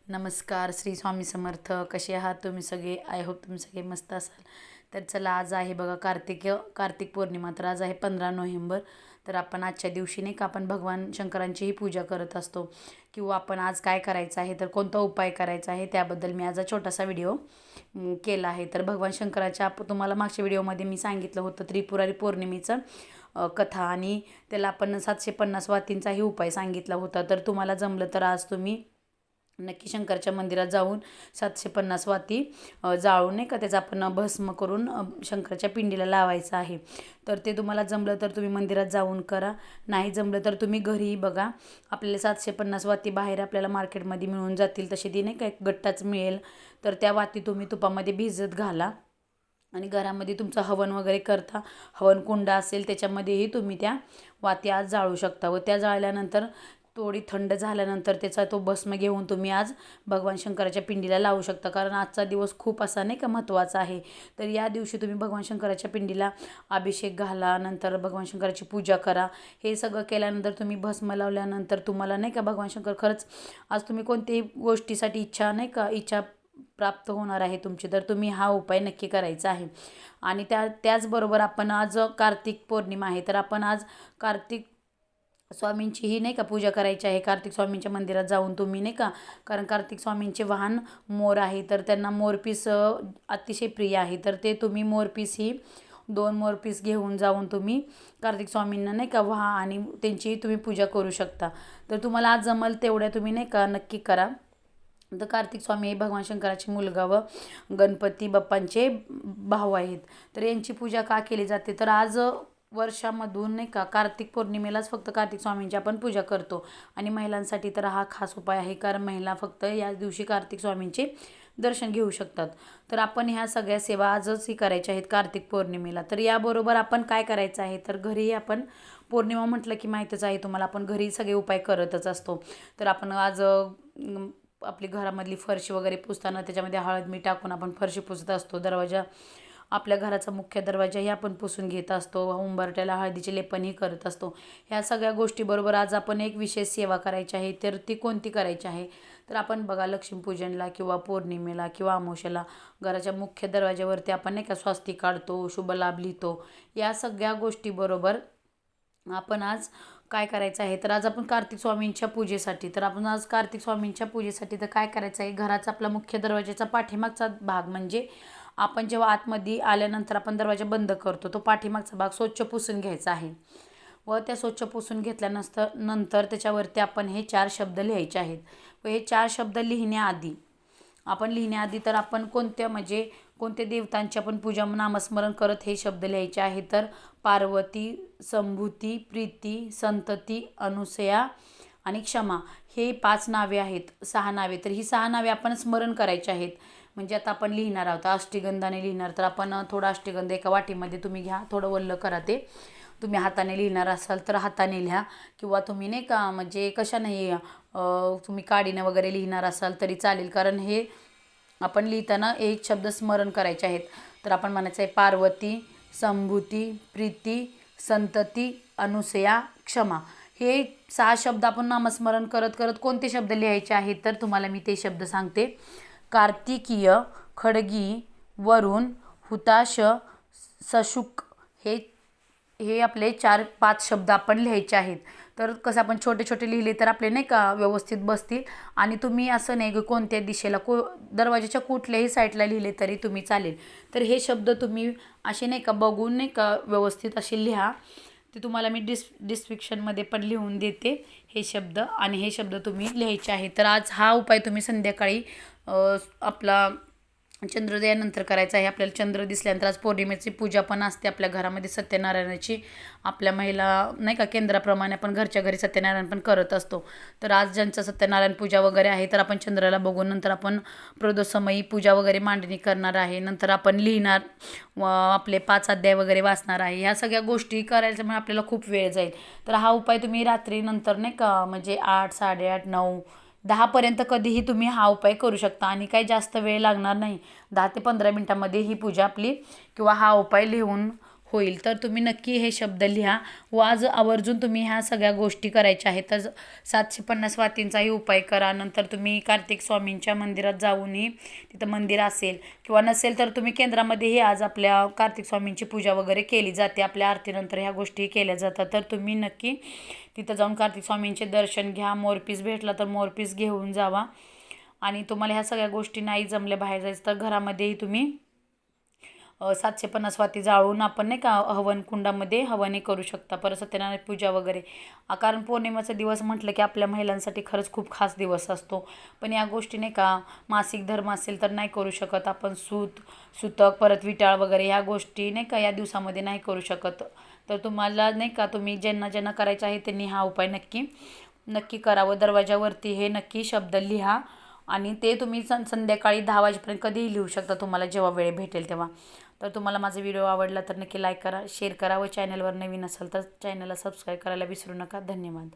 नमस्कार. श्री स्वामी समर्थ. कसे आहात तुम्ही सगळे? आय होप तुम्ही सगळे मस्त असाल. तर चला, आज आहे बघा कार्तिक पौर्णिमा. तर आज आहे 15 नोव्हेंबर. तर आपण आजच्या दिवशी नाही का आपण भगवान शंकरांचीही पूजा करत असतो, किंवा आपण आज काय करायचं आहे, तर कोणता उपाय करायचा आहे त्याबद्दल मी आज छोटासा व्हिडिओ केला आहे. तर भगवान शंकराच्या तुम्हाला मागच्या व्हिडिओमध्ये मी सांगितलं होतं त्रिपुरारी पौर्णिमेचं कथा, आणि त्याला आपण 750 वातींचाही उपाय सांगितला होता. तर तुम्हाला जमलं तर आज तुम्ही नक्की शंकरच्या मंदिरात जाऊन 750 वाती जाळून नाही का त्याचा आपण भस्म करून शंकराच्या पिंडीला लावायचं आहे. तर ते तुम्हाला जमलं तर तुम्ही मंदिरात जाऊन करा, नाही जमलं तर तुम्ही घरीही बघा. आपल्याला 750 वाती बाहेर आपल्याला मार्केटमध्ये मिळून जातील, तशी ती नाही का एक गट्टाच मिळेल. तर त्या वाती तुम्ही तुपामध्ये भिजत घाला, आणि घरामध्ये तुमचं हवन वगैरे करता, हवन कुंड असेल त्याच्यामध्येही तुम्ही त्या वाती आज जाळू शकता. व त्या जाळल्यानंतर थोडी थंड झाल्यानंतर त्याचा तो भस्म घेऊन तुम्ही आज भगवान शंकराच्या पिंडीला लावू शकता. कारण आजचा दिवस खूप असा नाही का महत्त्वाचा आहे. तर या दिवशी तुम्ही भगवान शंकराच्या पिंडीला अभिषेक घाला, नंतर भगवान शंकराची पूजा करा. हे सगळं केल्यानंतर तुम्ही भस्म लावल्यानंतर तुम्हाला नाही का भगवान शंकर खरंच आज तुम्ही कोणत्याही गोष्टीसाठी इच्छा प्राप्त होणार आहे तुमची. तर तुम्ही हा उपाय नक्की करायचा आहे. आणि त्याचबरोबर आपण आज कार्तिक पौर्णिमा आहे, तर आपण आज कार्तिक स्वामींचीही नाही का पूजा करायची आहे. कार्तिक स्वामींच्या मंदिरात जाऊन तुम्ही नाही का, कारण कार्तिक स्वामींचे वाहन मोर आहे, तर त्यांना मोरपीस अतिशय प्रिय आहे. तर ते तुम्ही मोरपीस ही 2 मोरपीस घेऊन जाऊन तुम्ही कार्तिक स्वामींना नाही का आणि त्यांचीही तुम्ही पूजा करू शकता. तर तुम्हाला आज जमल तेवढ्या तुम्ही नाही का नक्की करा. तर कार्तिक स्वामी हे भगवान शंकराचे मुलगा व गणपती बाप्पांचे भाऊ आहेत. तर यांची पूजा का केली जाते, तर आज वर्षामधून नाही का कार्तिक पौर्णिमेलाच फक्त कार्तिक स्वामींची आपण पूजा करतो. आणि महिलांसाठी तर हा खास उपाय आहे, कारण महिला फक्त या दिवशी कार्तिक स्वामींचे दर्शन घेऊ शकतात. तर आपण ह्या सगळ्या सेवा आजच करायच्या आहेत कार्तिक पौर्णिमेला. तर याबरोबर आपण काय करायचं आहे, तर घरी आपण पौर्णिमा म्हटलं की माहीतच आहे तुम्हाला, आपण घरी सगळे उपाय करतच असतो. तर आपण आज आपली घरामधली फरशी वगैरे पुसताना त्याच्यामध्ये हळद मीठ टाकून आपण फरशी पुसत असतो. आपल्या घराचा मुख्य दरवाजाही आपण पुसून घेत असतो. उंबरट्याला हळदीचे लेपनही करत असतो. ह्या सगळ्या गोष्टीबरोबर आज आपण एक विशेष सेवा करायची आहे. तर ती कोणती करायची आहे, तर आपण बघा लक्ष्मीपूजनला किंवा पौर्णिमेला किंवा अमावस्येला घराच्या मुख्य दरवाज्यावरती आपण नाही का स्वस्तिक काढतो, शुभ लाभ लिहितो. या सगळ्या गोष्टीबरोबर आपण आज काय करायचं आहे, तर आज आपण कार्तिक स्वामींच्या पूजेसाठी तर काय करायचं आहे, घराचा आपला मुख्य दरवाजाचा पाठीमागचा भाग, म्हणजे आपण जेव्हा आतमध्ये आल्यानंतर आपण दरवाजा बंद करतो, तो पाठीमागचा भाग स्वच्छ पुसून घ्यायचा आहे. व त्या स्वच्छ पुसून घेतल्यानंतर त्याच्यावरती आपण हे 4 शब्द लिहायचे आहेत. व हे 4 शब्द लिहिण्याआधी तर आपण कोणत्या देवतांची आपण पूजा नामस्मरण करत हे शब्द लिहायचे आहेत. तर पार्वती, संभूती, प्रीती, संतती, अनुसया आणि क्षमा, हे 5 नावे आहेत. 6 नावे, तर ही 6 नावे आपण स्मरण करायची आहेत. म्हणजे आता आपण लिहिणार आहोत, अष्टगंधाने लिहिणार, तर आपण थोडं अष्टगंध एका वाटीमध्ये तुम्ही घ्या, थोडं वल्ल करा. ते तुम्ही हाताने लिहिणार असाल तर हाताने लिहा, किंवा तुम्ही नाही का म्हणजे कशाने तुम्ही काडीनं वगैरे लिहिणार असाल तरी चालेल. कारण हे आपण लिहिताना एक शब्द स्मरण करायचे आहेत. तर आपण म्हणायचं आहे पार्वती, संभूती, प्रीती, संतती, अनुसया, क्षमा. हे 6 शब्द आपण नामस्मरण करत करत कोणते शब्द लिहायचे आहेत, तर तुम्हाला मी ते शब्द सांगते. कार्तिकीय, खडगी, वरुण, हुताश, सशुक, हे हे आपले 4-5 शब्द आपण लिहायचे आहेत. तर कसं आपण छोटे छोटे लिहिले तर आपले नाही का व्यवस्थित बसतील. आणि तुम्ही असं नाही की कोणत्या दिशेला दरवाजाच्या कुठल्याही साईडला लिहिले तरी तुम्ही चालेल. तर हे शब्द तुम्ही असे नाही का बघून नाही का व्यवस्थित असे लिहा. ते तुम्हाला मी डिस्क्रिप्शनमध्ये पण लिहून देते हे शब्द, आणि हे शब्द तुम्ही लिहायचे आहे. तर आज हा उपाय तुम्ही संध्याकाळी आपला चंद्रोदयानंतर करायचं आहे. आपल्याला चंद्र दिसल्यानंतर आज पौर्णिमेची पूजा पण असते आपल्या घरामध्ये, सत्यनारायणाची. आपल्या महिला नाही का केंद्राप्रमाणे आपण घरच्या घरी सत्यनारायण पण करत असतो. तर आज ज्यांचं सत्यनारायण पूजा वगैरे आहे, तर आपण चंद्राला बघून नंतर आपण प्रदोषमयी पूजा वगैरे मांडणी करणार आहे. नंतर आपण लिहिणार व आपले 5 अध्याय वगैरे वाचणार आहे. ह्या सगळ्या गोष्टी करायच्यामुळे आपल्याला खूप वेळ जाईल. तर हा उपाय तुम्ही रात्री नंतर नाही का म्हणजे 8, 8:30, 9, 10पर्यंत कधीही तुम्ही हा उपाय करू शकता, आणि काही जास्त वेळ लागणार नाही. 10 ते 15 मिनटामध्ये ही पूजा आपली किंवा हा उपाय लिहून होईल. तर तुम्ही नक्की हे शब्द लिहा व आज आवर्जून तुम्ही ह्या सगळ्या गोष्टी करायच्या आहेत. तर 750 वातींचाही उपाय करा. नंतर तुम्ही कार्तिक स्वामींच्या मंदिरात जाऊनही, तिथं मंदिर असेल किंवा नसेल तर तुम्ही केंद्रामध्येही आज आपल्या कार्तिक स्वामींची पूजा वगैरे केली जाते. आपल्या आरतीनंतर ह्या गोष्टी केल्या जातात. तर तुम्ही नक्की तिथं जाऊन कार्तिक स्वामींचे दर्शन घ्या. मोरपीस भेटला तर मोरपीस घेऊन जावा. आणि तुम्हाला ह्या सगळ्या गोष्टी नाही जमल्या बाहेर जायचं तर घरामध्येही तुम्ही 750 वाती जाळून आपण नाही का हवन कुंडामध्ये हवनही करू शकता. परत सत्यनारायण पूजा वगैरे. कारण पौर्णिमेचा दिवस म्हटलं की आपल्या महिलांसाठी खरंच खूप खास दिवस असतो. पण या गोष्टी नाही का मासिक धर्म असेल तर नाही करू शकत आपण. सुतक परत विटाळ वगैरे ह्या गोष्टी नाही का या दिवसामध्ये नाही करू शकत. तर तुम्हाला नाही का तुम्ही ज्यांना ज्यांना करायचं आहे त्यांनी हा उपाय नक्की नक्की करावं. दरवाजावरती हे नक्की शब्द लिहा आणि ते तुम्ही संध्याकाळी 10 वाजेपर्यंत कधीही लिहू शकता, तुम्हाला जेव्हा वेळ भेटेल तेव्हा. तर तुम्हाला माझा व्हिडिओ आवडला तर नक्की लाईक करा, शेअर करा व चॅनलवर नवीन असाल तर चॅनलला सबस्क्राईब करायला विसरू नका. धन्यवाद.